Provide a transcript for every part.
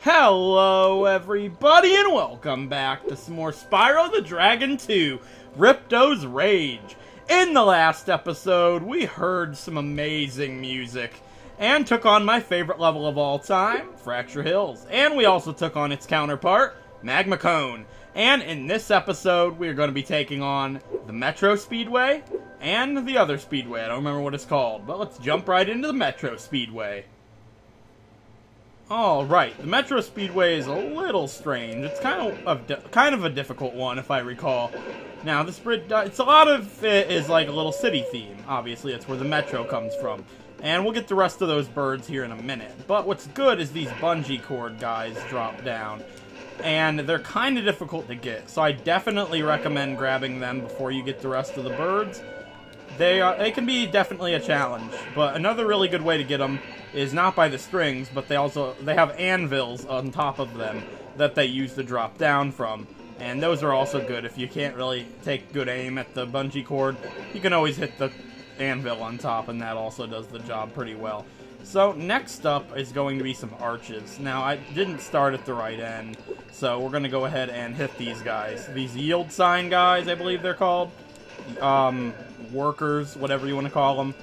Hello everybody and welcome back to some more Spyro the Dragon 2, Ripto's Rage. In the last episode, we heard some amazing music and took on my favorite level of all time, Fracture Hills. And we also took on its counterpart, Magma Cone. And in this episode, we are going to be taking on the Metro Speedway and the other Speedway. I don't remember what it's called, but let's jump right into the Metro Speedway. Alright, the Metro Speedway is a little strange. It's kind of a difficult one, if I recall. Now, this bridge, a lot of it is like a little city theme. Obviously, that's where the Metro comes from. And we'll get the rest of those birds here in a minute. But what's good is these bungee cord guys drop down. And they're kind of difficult to get. So I definitely recommend grabbing them before you get the rest of the birds. They can be definitely a challenge. But another really good way to get them is not by the strings, but they have anvils on top of them that they use to drop down from. And those are also good. If you can't really take good aim at the bungee cord, you can always hit the anvil on top, and that also does the job pretty well. So next up is going to be some arches. Now, I didn't start at the right end, so we're going to go ahead and hit these guys. These yield sign guys, I believe they're called. Workers, whatever you want to call them.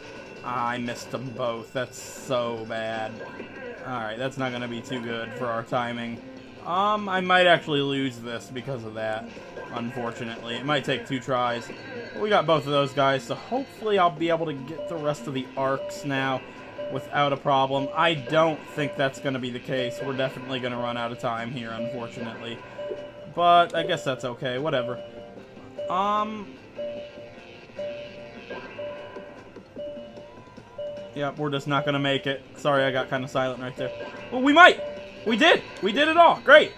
I missed them both. That's so bad. Alright, that's not going to be too good for our timing. I might actually lose this because of that, unfortunately. It might take 2 tries. We got both of those guys, so hopefully I'll be able to get the rest of the arcs now without a problem. I don't think that's going to be the case. We're definitely going to run out of time here, unfortunately. But I guess that's okay. Whatever. Yep, we're just not going to make it. Sorry, I got kind of silent right there. Well, we might! We did! We did it all! Great!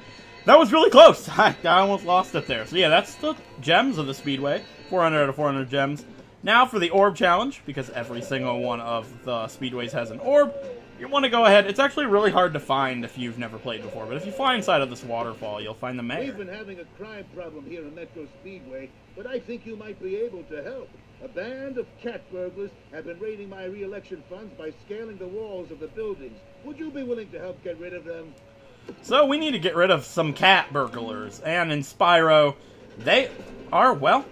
That was really close! I almost lost it there. So yeah, that's the gems of the Speedway. 400 out of 400 gems. Now for the orb challenge, because every single one of the Speedways has an orb. You want to go ahead. It's actually really hard to find if you've never played before, but if you fly inside of this waterfall, you'll find the mayor. We've been having a crime problem here in Metro Speedway, but I think you might be able to help. A band of cat burglars have been raiding my re-election funds by scaling the walls of the buildings. Would you be willing to help get rid of them? So we need to get rid of some cat burglars, and in Spyro, they are, well,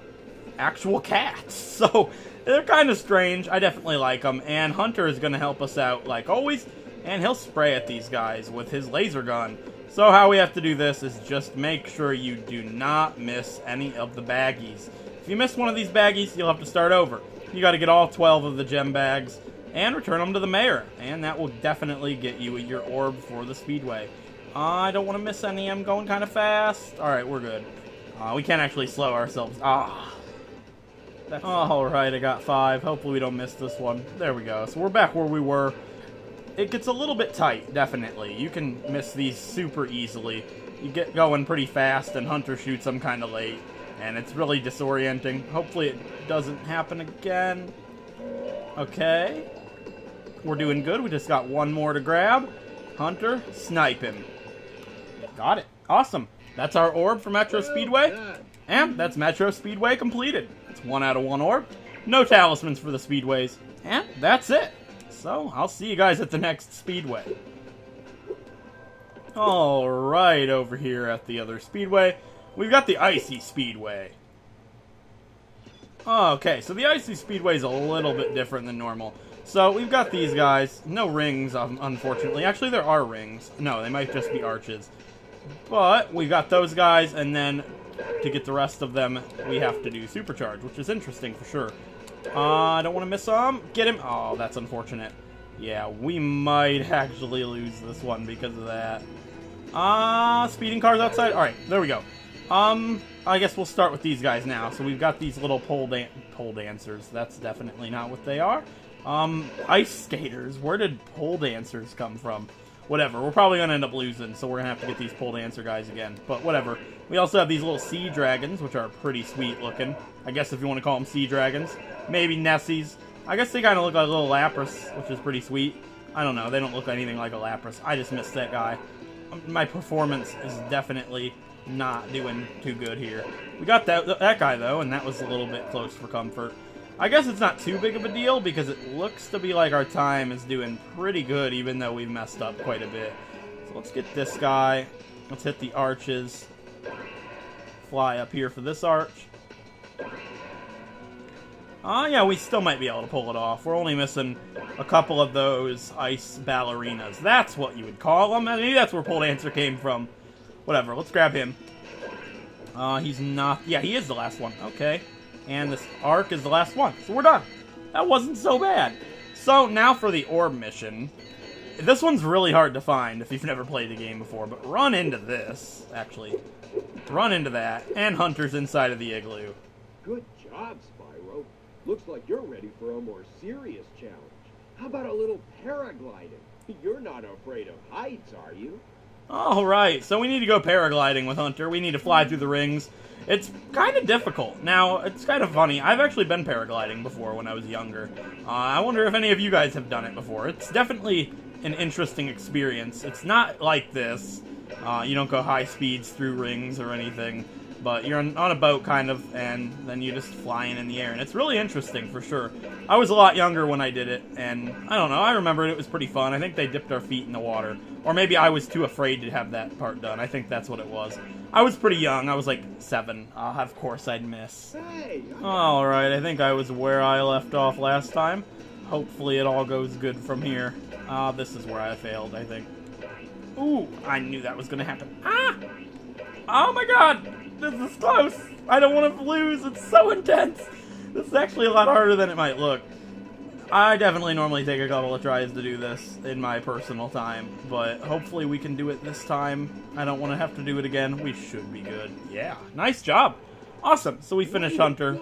actual cats. So they're kind of strange. I definitely like them, and Hunter is going to help us out like always, and he'll spray at these guys with his laser gun. So how we have to do this is just make sure you do not miss any of the baggies. If you miss one of these baggies, you'll have to start over. You got to get all 12 of the gem bags and return them to the mayor, and that will definitely get you your orb for the Speedway. I don't want to miss any. I'm going kind of fast. Alright, we're good. We can't actually slow ourselves. Alright, I got 5. Hopefully we don't miss this one. There we go. So we're back where we were. It gets a little bit tight, definitely. You can miss these super easily. You get going pretty fast, and Hunter shoots them kind of late. And it's really disorienting. Hopefully it doesn't happen again. Okay. We're doing good. We just got one more to grab. Hunter, snipe him. Got it. Awesome. That's our orb for Metro Speedway. And that's Metro Speedway completed. It's 1 out of 1 orb. No talismans for the Speedways. And that's it. So, I'll see you guys at the next Speedway. Alright, over here at the other Speedway, we've got the Icy Speedway. Okay, so the Icy Speedway is a little bit different than normal. So, we've got these guys. No rings, unfortunately. Actually, there are rings. No, they might just be arches. But, we've got those guys, and then to get the rest of them, we have to do Supercharge, which is interesting for sure. I don't want to miss them. Get him. Oh, that's unfortunate. Yeah, we might actually lose this one because of that. Speeding cars outside. Alright, there we go. I guess we'll start with these guys now. So we've got these little pole dancers. That's definitely not what they are. Ice skaters. Where did pole dancers come from? Whatever. We're probably going to end up losing, so we're going to have to get these pole dancer guys again. But whatever. We also have these little sea dragons, which are pretty sweet looking. I guess if you want to call them sea dragons. Maybe Nessies. I guess they kind of look like a little Lapras, which is pretty sweet. I don't know. They don't look anything like a Lapras. I just missed that guy. My performance is definitely not doing too good here. We got that guy, though, and that was a little bit close for comfort. I guess it's not too big of a deal because it looks to be like our time is doing pretty good even though we've messed up quite a bit. So let's get this guy. Let's hit the arches. Fly up here for this arch. Yeah, we still might be able to pull it off. We're only missing a couple of those ice ballerinas. That's what you would call them. Maybe that's where Pole Dancer came from. Whatever, let's grab him. He's not... Yeah, he is the last one. Okay. And this arc is the last one. So we're done. That wasn't so bad. So, now for the orb mission. This one's really hard to find if you've never played the game before, but run into this, actually. Run into that, and Hunter's inside of the igloo. Good job, Spyro. Looks like you're ready for a more serious challenge. How about a little paragliding? You're not afraid of heights, are you? Alright, so we need to go paragliding with Hunter. We need to fly through the rings. It's kind of difficult. Now, it's kind of funny. I've actually been paragliding before when I was younger. I wonder if any of you guys have done it before. It's definitely an interesting experience. It's not like this. You don't go high speeds through rings or anything. But you're on a boat, kind of, and then you're just flying in the air. And it's really interesting, for sure. I was a lot younger when I did it, and I don't know, I remembered it was pretty fun. I think they dipped our feet in the water. Or maybe I was too afraid to have that part done. I think that's what it was. I was pretty young. I was like 7. Of course I'd miss. Hey! Alright, I think I was where I left off last time. Hopefully it all goes good from here. This is where I failed, I think. Ooh, I knew that was going to happen. Ah! Oh my god! This is close! I don't want to lose, it's so intense! This is actually a lot harder than it might look. I definitely normally take a couple of tries to do this in my personal time, but hopefully we can do it this time. I don't want to have to do it again. We should be good. Yeah, nice job! Awesome, so we finished Hunter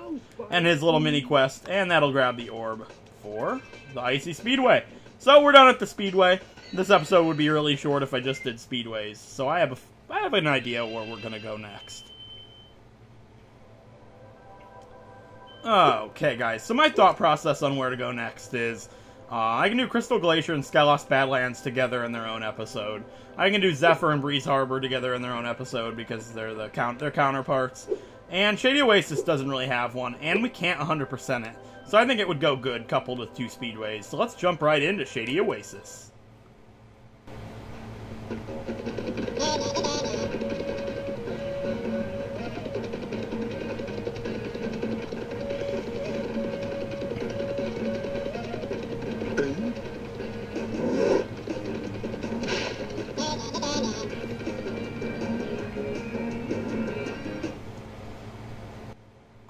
and his little mini quest, and that'll grab the orb for the Icy Speedway. So we're done at the Speedway. This episode would be really short if I just did Speedways, so I have an idea where we're going to go next. Okay, guys, so my thought process on where to go next is, I can do Crystal Glacier and Skelos Badlands together in their own episode. I can do Zephyr and Breeze Harbor together in their own episode because they're their counterparts. And Shady Oasis doesn't really have one, and we can't 100% it. So I think it would go good coupled with 2 Speedways. So let's jump right into Shady Oasis.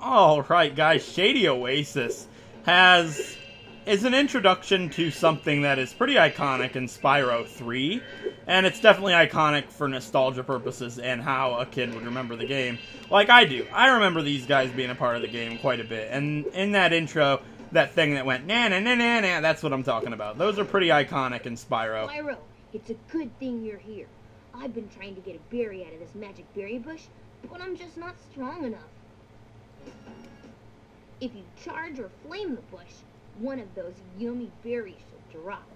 Alright guys, Shady Oasis is an introduction to something that is pretty iconic in Spyro 3, and it's definitely iconic for nostalgia purposes and how a kid would remember the game, like I do. I remember these guys being a part of the game quite a bit, and in that intro, that thing that went na-na-na-na-na, that's what I'm talking about. Those are pretty iconic in Spyro. Spyro, it's a good thing you're here. I've been trying to get a berry out of this magic berry bush, but I'm just not strong enough. If you charge or flame the bush, one of those yummy berries should drop.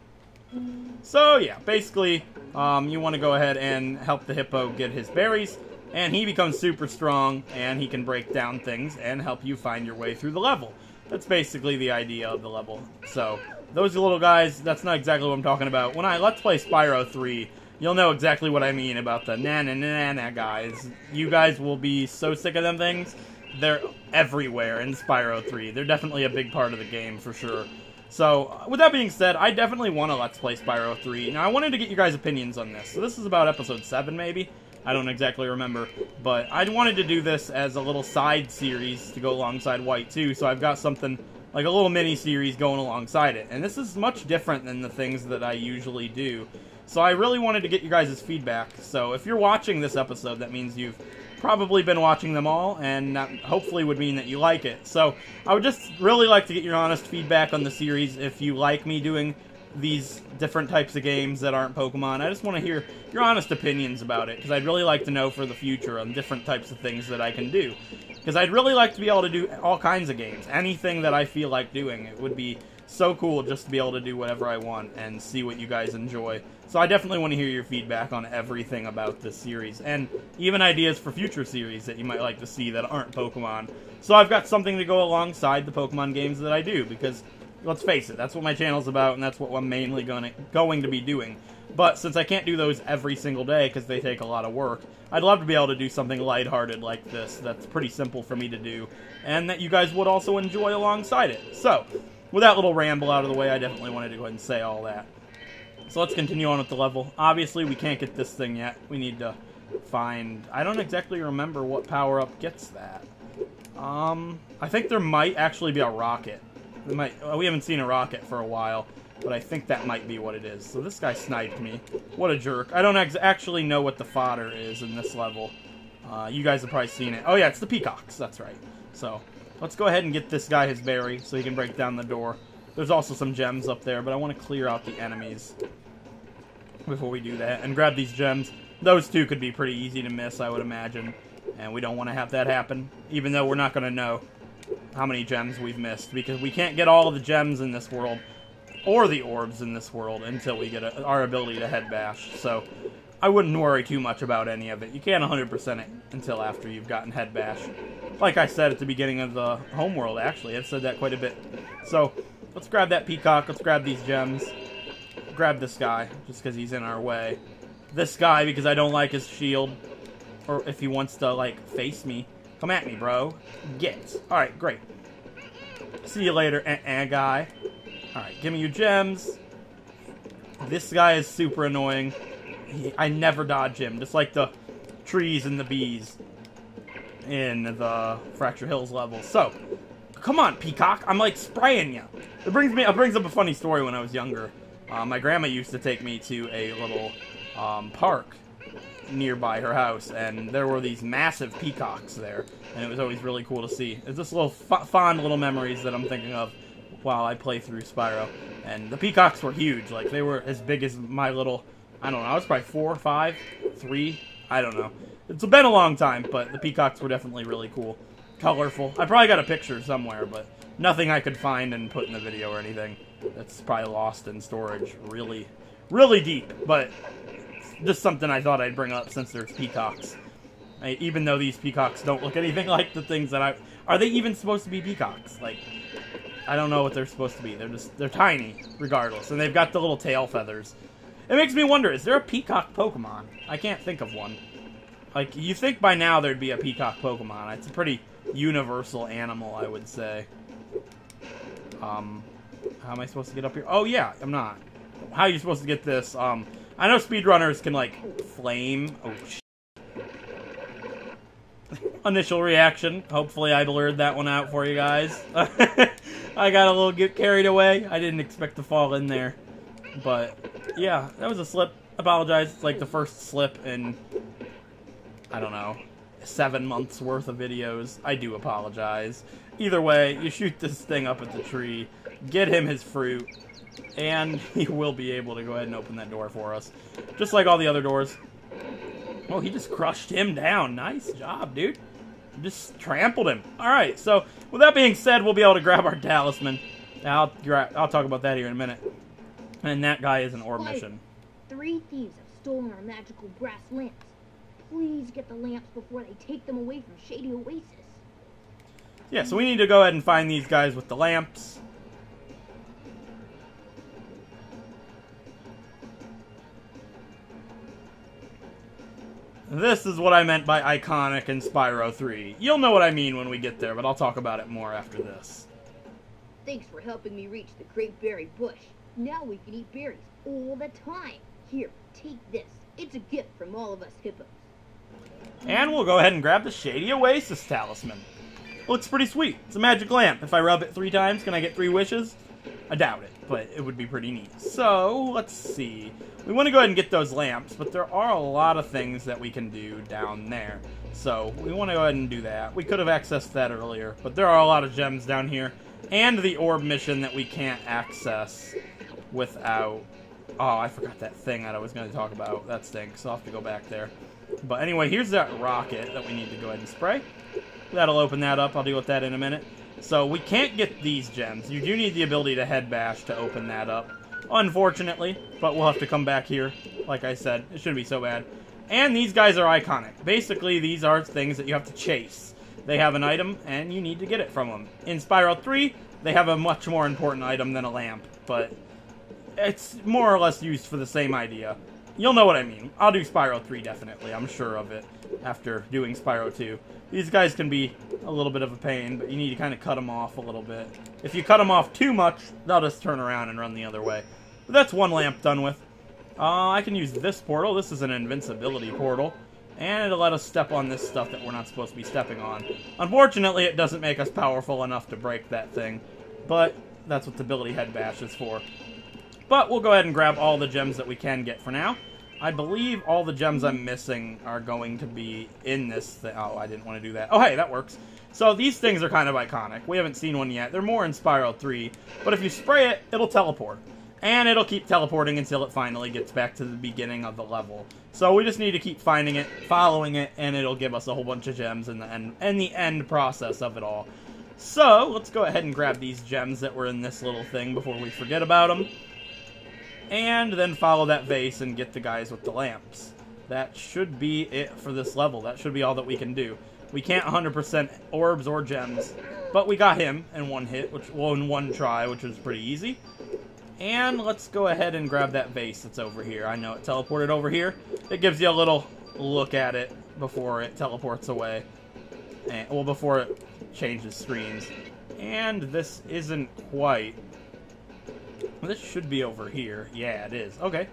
So yeah, basically, you want to go ahead and help the hippo get his berries, and he becomes super strong, and he can break down things and help you find your way through the level. That's basically the idea of the level. So, those little guys, that's not exactly what I'm talking about. When I Let's Play Spyro 3, you'll know exactly what I mean about the na-na-na-na guys. You guys will be so sick of them things. They're everywhere in Spyro 3. They're definitely a big part of the game, for sure. So, with that being said, I definitely want to Let's Play Spyro 3. Now, I wanted to get you guys' opinions on this. So this is about episode 7, maybe? I don't exactly remember. But I wanted to do this as a little side series to go alongside White 2, so I've got something like a little mini-series going alongside it. And this is much different than the things that I usually do. So I really wanted to get you guys' feedback. So if you're watching this episode, that means you've probably been watching them all, and that hopefully would mean that you like it. So I would just really like to get your honest feedback on the series. If you like me doing these different types of games that aren't Pokemon, I just want to hear your honest opinions about it, because I'd really like to know for the future on different types of things that I can do. Because I'd really like to be able to do all kinds of games, anything that I feel like doing. It would be so cool just to be able to do whatever I want and see what you guys enjoy. So I definitely want to hear your feedback on everything about this series, and even ideas for future series that you might like to see that aren't Pokemon. So I've got something to go alongside the Pokemon games that I do, because let's face it, that's what my channel's about, and that's what I'm mainly going to be doing. But since I can't do those every single day because they take a lot of work, I'd love to be able to do something lighthearted like this that's pretty simple for me to do, and that you guys would also enjoy alongside it. So, with that little ramble out of the way, I definitely wanted to go ahead and say all that. So let's continue on with the level. Obviously, we can't get this thing yet. We need to find... I don't exactly remember what power-up gets that. I think there might actually be a rocket. We haven't seen a rocket for a while, but I think that might be what it is. So this guy sniped me. What a jerk. I don't actually know what the fodder is in this level. You guys have probably seen it. Oh yeah, it's the peacocks. That's right. So, let's go ahead and get this guy his berry so he can break down the door. There's also some gems up there, but I want to clear out the enemies before we do that. And grab these gems. Those two could be pretty easy to miss, I would imagine. And we don't want to have that happen, even though we're not going to know how many gems we've missed, because we can't get all of the gems in this world, or the orbs in this world, until we get our ability to head bash. So, I wouldn't worry too much about any of it. You can't 100% it until after you've gotten head bash. Like I said at the beginning of the homeworld, actually. I've said that quite a bit. So, let's grab that peacock. Let's grab these gems. Grab this guy, just because he's in our way. This guy, because I don't like his shield. Or if he wants to, like, face me. Come at me, bro. Get. Alright, great. See you later, guy. Alright, give me your gems. This guy is super annoying. I never dodge him, just like the trees and the bees in the Fracture Hills level. So, come on, peacock. I'm, like, spraying you. It brings up a funny story when I was younger. My grandma used to take me to a little park nearby her house, and there were these massive peacocks there, and it was always really cool to see. It's just little fond little memories that I'm thinking of while I play through Spyro. And the peacocks were huge. Like, they were as big as my little, I don't know, I was probably 4, 5, 3, I don't know. It's been a long time, but the peacocks were definitely really cool. Colorful. I probably got a picture somewhere, but nothing I could find and put in the video or anything. That's probably lost in storage really, really deep, but just something I thought I'd bring up since there's peacocks. Even though these peacocks don't look anything like the things that are they even supposed to be peacocks? Like, I don't know what they're supposed to be. They're tiny, regardless. And they've got the little tail feathers. It makes me wonder, is there a peacock Pokemon? I can't think of one. Like, you think by now there'd be a peacock Pokemon. It's a pretty universal animal, I would say. How am I supposed to get up here? Oh, yeah, I'm not. How are you supposed to get this? I know speedrunners can, like, flame. Oh, shit. Initial reaction. Hopefully I blurred that one out for you guys. I got a little carried away. I didn't expect to fall in there. But, yeah, that was a slip. Apologize. It's like the first slip in, I don't know, 7 months worth of videos. I do apologize. Either way, you shoot this thing up at the tree, get him his fruit, and he will be able to go ahead and open that door for us. Just like all the other doors. Oh, he just crushed him down. Nice job, dude. Just trampled him. Alright, so with that being said, we'll be able to grab our talisman. I'll talk about that here in a minute. And that guy is an orb mission. 3 thieves have stolen our magical brass lamps. Please get the lamps before they take them away from Shady Oasis. Yeah, so we need to go ahead and find these guys with the lamps. This is what I meant by iconic in Spyro 3. You'll know what I mean when we get there, but I'll talk about it more after this. Thanks for helping me reach the Great Berry Bush. Now we can eat berries all the time. Here, take this. It's a gift from all of us hippos. And we'll go ahead and grab the Shady Oasis talisman. Looks pretty sweet. It's a magic lamp. If I rub it 3 times, can I get 3 wishes? I doubt it, but it would be pretty neat. So, let's see. We want to go ahead and get those lamps, but there are a lot of things that we can do down there. So, we want to go ahead and do that. We could have accessed that earlier, but there are a lot of gems down here. And the orb mission that we can't access without... Oh, I forgot that thing that I was going to talk about. That stinks, so I'll have to go back there. But anyway, here's that rocket that we need to go ahead and spray. That'll open that up. I'll deal with that in a minute. So we can't get these gems. You do need the ability to head bash to open that up. Unfortunately, but we'll have to come back here. Like I said, it shouldn't be so bad. And these guys are iconic. Basically, these are things that you have to chase. They have an item, and you need to get it from them. In Spyro 3, they have a much more important item than a lamp. But it's more or less used for the same idea. You'll know what I mean. I'll do Spyro 3 definitely, I'm sure of it, after doing Spyro 2. These guys can be a little bit of a pain, but you need to kind of cut them off a little bit. If you cut them off too much, they'll just turn around and run the other way. But that's one lamp done with. I can use this portal. This is an invincibility portal. And it'll let us step on this stuff that we're not supposed to be stepping on. Unfortunately, it doesn't make us powerful enough to break that thing. But that's what the ability head bash is for. But we'll go ahead and grab all the gems that we can get for now. I believe all the gems I'm missing are going to be in this thing. Oh, I didn't want to do that. Oh, hey, that works. So these things are kind of iconic. We haven't seen one yet. They're more in Spyro 3. But if you spray it, it'll teleport. And it'll keep teleporting until it finally gets back to the beginning of the level. So we just need to keep finding it, following it, and it'll give us a whole bunch of gems in the end process of it all. So let's go ahead and grab these gems that were in this little thing before we forget about them. And then follow that vase and get the guys with the lamps. That should be it for this level. That should be all that we can do. We can't 100% orbs or gems, but we got him in one hit, in one try, which was pretty easy. And let's go ahead and grab that vase that's over here. I know it teleported over here. It gives you a little look at it before it teleports away. And, well, before it changes screens. And this isn't quite... This should be over here. Yeah, it is. Okay.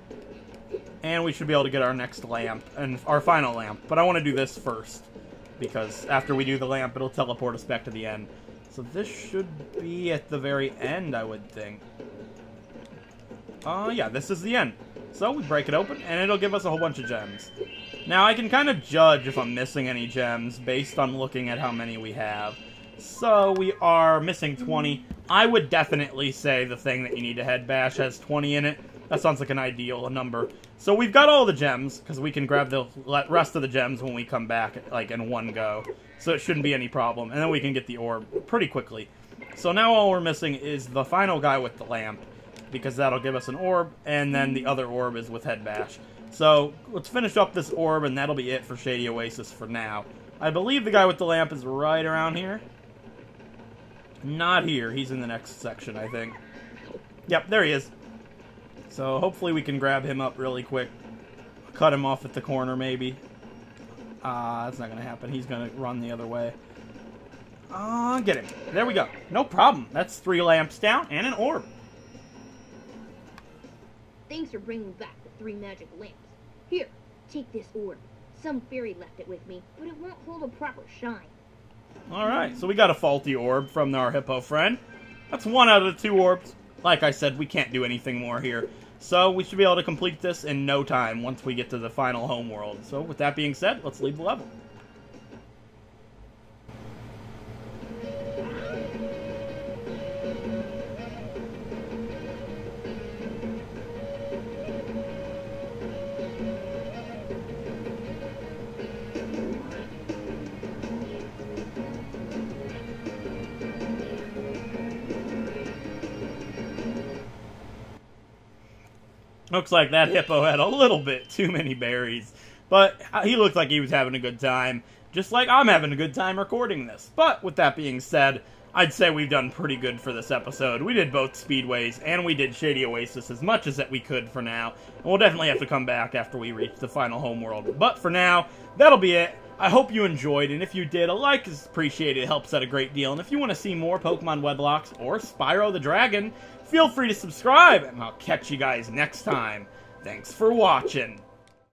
And we should be able to get our next lamp, and our final lamp. But I want to do this first, because after we do the lamp, it'll teleport us back to the end. So this should be at the very end, I would think. Yeah, this is the end. So we break it open, and it'll give us a whole bunch of gems. Now, I can kind of judge if I'm missing any gems based on looking at how many we have. So we are missing 20. I would definitely say the thing that you need to head bash has 20 in it. That sounds like an ideal number. So we've got all the gems, because we can grab the rest of the gems when we come back, like, in one go. So it shouldn't be any problem. And then we can get the orb pretty quickly. So now all we're missing is the final guy with the lamp, because that'll give us an orb, and then the other orb is with head bash. So let's finish up this orb, and that'll be it for Shady Oasis for now. I believe the guy with the lamp is right around here. Not here. He's in the next section, I think. Yep, there he is. So hopefully we can grab him up really quick. Cut him off at the corner, maybe. That's not going to happen. He's going to run the other way. Get him. There we go. No problem. That's 3 lamps down and an orb. Thanks for bringing back the 3 magic lamps. Here, take this orb. Some fairy left it with me, but it won't hold a proper shine. Alright, so we got a faulty orb from our hippo friend. That's 1 out of the 2 orbs. Like I said, we can't do anything more here. So we should be able to complete this in no time once we get to the final homeworld. So with that being said, let's leave the level. Looks like that hippo had a little bit too many berries. But he looked like he was having a good time. Just like I'm having a good time recording this. But with that being said, I'd say we've done pretty good for this episode. We did both Speedways and we did Shady Oasis as much as that we could for now. And we'll definitely have to come back after we reach the final homeworld. But for now, that'll be it. I hope you enjoyed, and if you did, a like is appreciated. It helps out a great deal. And if you want to see more Pokemon Weblocks or Spyro the Dragon, feel free to subscribe, and I'll catch you guys next time. Thanks for watching.